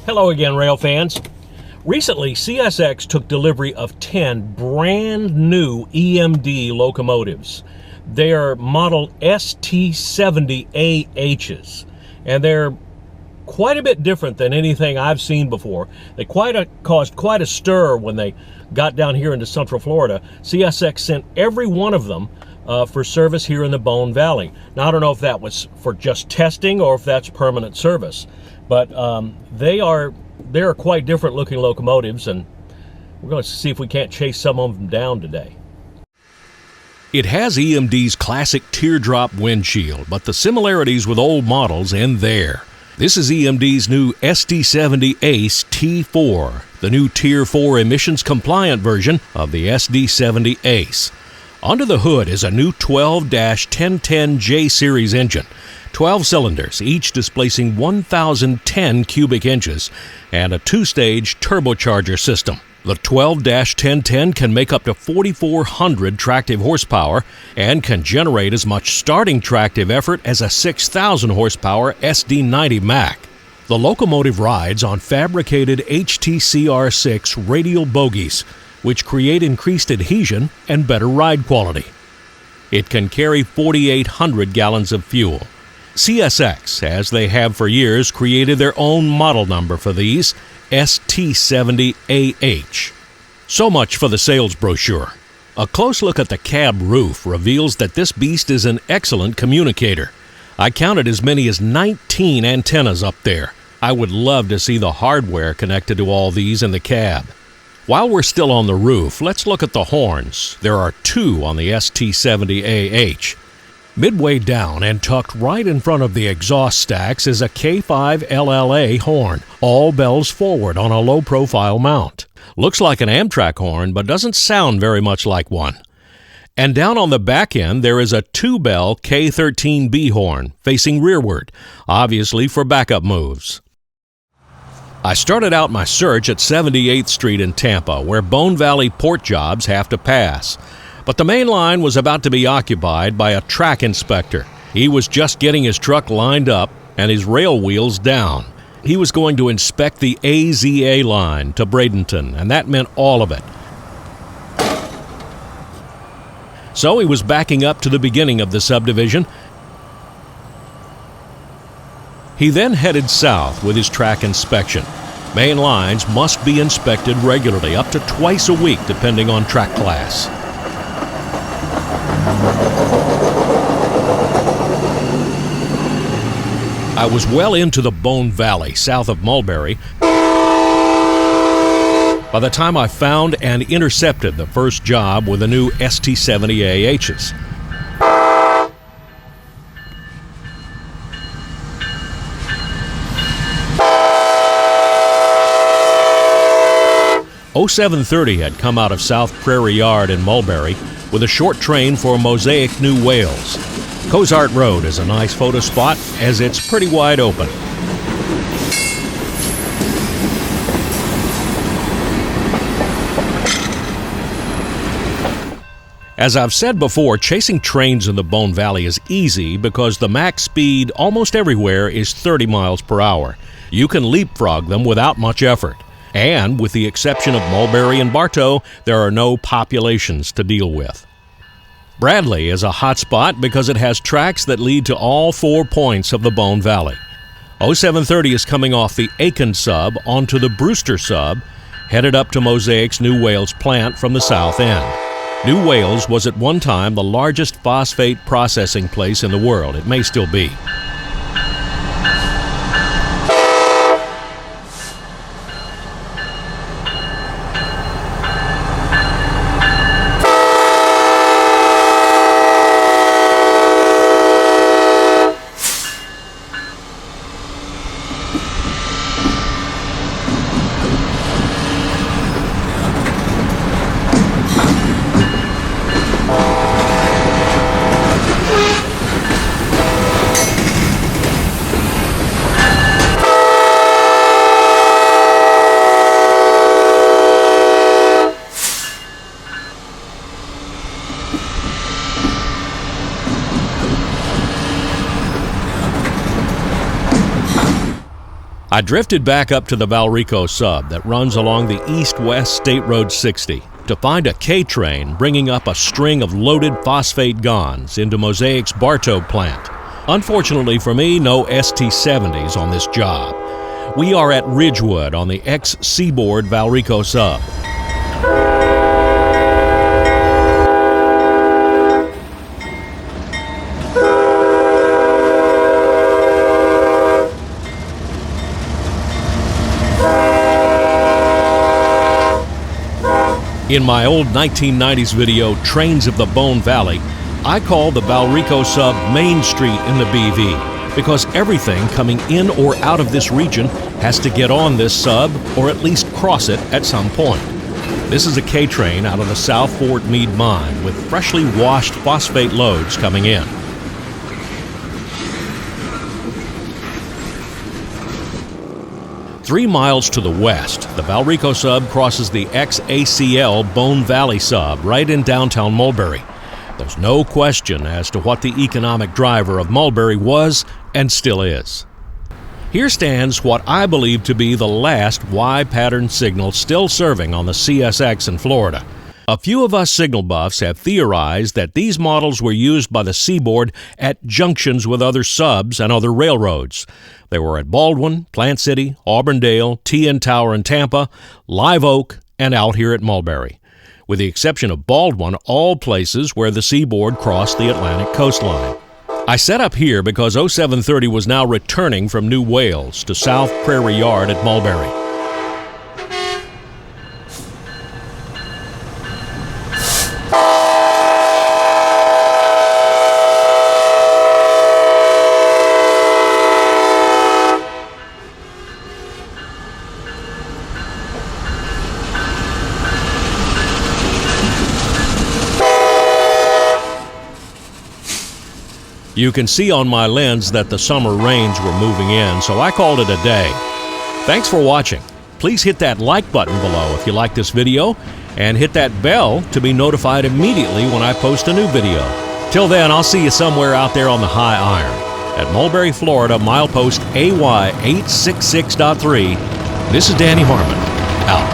Hello again, rail fans. Recently, CSX took delivery of 10 brand new EMD locomotives. They are model ST70ace, and they're quite a bit different than anything I've seen before. They caused quite a stir when they got down here into Central Florida. CSX sent every one of them for service here in the Bone Valley. Now, I don't know if that was for just testing or if that's permanent service, but they are quite different looking locomotives, and we're going to see if we can't chase some of them down today. It has EMD's classic teardrop windshield, but the similarities with old models end there. This is EMD's new SD70ace-T4, the new Tier 4 emissions-compliant version of the SD70ace. Under the hood is a new 12-1010J series engine, 12 cylinders, each displacing 1,010 cubic inches, and a two-stage turbocharger system. The 12-1010 can make up to 4,400 tractive horsepower and can generate as much starting tractive effort as a 6,000 horsepower SD90 Mac. The locomotive rides on fabricated HTCR6 radial bogies, which create increased adhesion and better ride quality. It can carry 4,800 gallons of fuel. CSX, as they have for years, created their own model number for these, ST70AH. So much for the sales brochure. A close look at the cab roof reveals that this beast is an excellent communicator. I counted as many as 19 antennas up there. I would love to see the hardware connected to all these in the cab. While we're still on the roof, let's look at the horns. There are two on the ST70AH. Midway down and tucked right in front of the exhaust stacks is a K5 LLA horn, all bells forward on a low-profile mount. Looks like an Amtrak horn, but doesn't sound very much like one. And down on the back end, there is a two-bell K13B horn, facing rearward, obviously for backup moves. I started out my search at 78th Street in Tampa, where Bone Valley port jobs have to pass. But the main line was about to be occupied by a track inspector. He was just getting his truck lined up and his rail wheels down. He was going to inspect the AZA line to Bradenton, and that meant all of it. So he was backing up to the beginning of the subdivision. He then headed south with his track inspection. Main lines must be inspected regularly, up to twice a week depending on track class. I was well into the Bone Valley, south of Mulberry, by the time I found and intercepted the first job with the new ST70aces. .0730 had come out of South Prairie Yard in Mulberry with a short train for Mosaic, New Wales. Cozart Road is a nice photo spot as it's pretty wide open. As I've said before, chasing trains in the Bone Valley is easy because the max speed almost everywhere is 30 miles per hour. You can leapfrog them without much effort. And with the exception of Mulberry and Bartow, there are no populations to deal with. Bradley is a hot spot because it has tracks that lead to all 4 points of the Bone Valley. .0730 is coming off the Aiken sub onto the Brewster sub, headed up to Mosaic's New Wales plant from the south end. New Wales was at one time the largest phosphate processing place in the world. It may still be. I drifted back up to the Valrico sub that runs along the east-west State Road 60 to find a K-train bringing up a string of loaded phosphate gons into Mosaic's Bartow plant. Unfortunately for me, no ST70s on this job. We are at Ridgewood on the ex-Seaboard Valrico sub. In my old 1990s video, Trains of the Bone Valley, I call the Valrico sub Main Street in the BV because everything coming in or out of this region has to get on this sub or at least cross it at some point. This is a K-train out of the South Fort Meade mine with freshly washed phosphate loads coming in. Three miles to the west, the Valrico sub crosses the ex-ACL Bone Valley sub right in downtown Mulberry. There's no question as to what the economic driver of Mulberry was and still is. Here stands what I believe to be the last Y-pattern signal still serving on the CSX in Florida. A few of us signal buffs have theorized that these models were used by the Seaboard at junctions with other subs and other railroads. They were at Baldwin, Plant City, Auburndale, TN Tower in Tampa, Live Oak, and out here at Mulberry. With the exception of Baldwin, all places where the Seaboard crossed the Atlantic coastline. I set up here because 0730 was now returning from New Wales to South Prairie Yard at Mulberry. You can see on my lens that the summer rains were moving in, so I called it a day. Thanks for watching. Please hit that like button below if you like this video, and hit that bell to be notified immediately when I post a new video. Till then, I'll see you somewhere out there on the high iron. At Mulberry, Florida, milepost AY 866.3, this is Danny Harmon, out.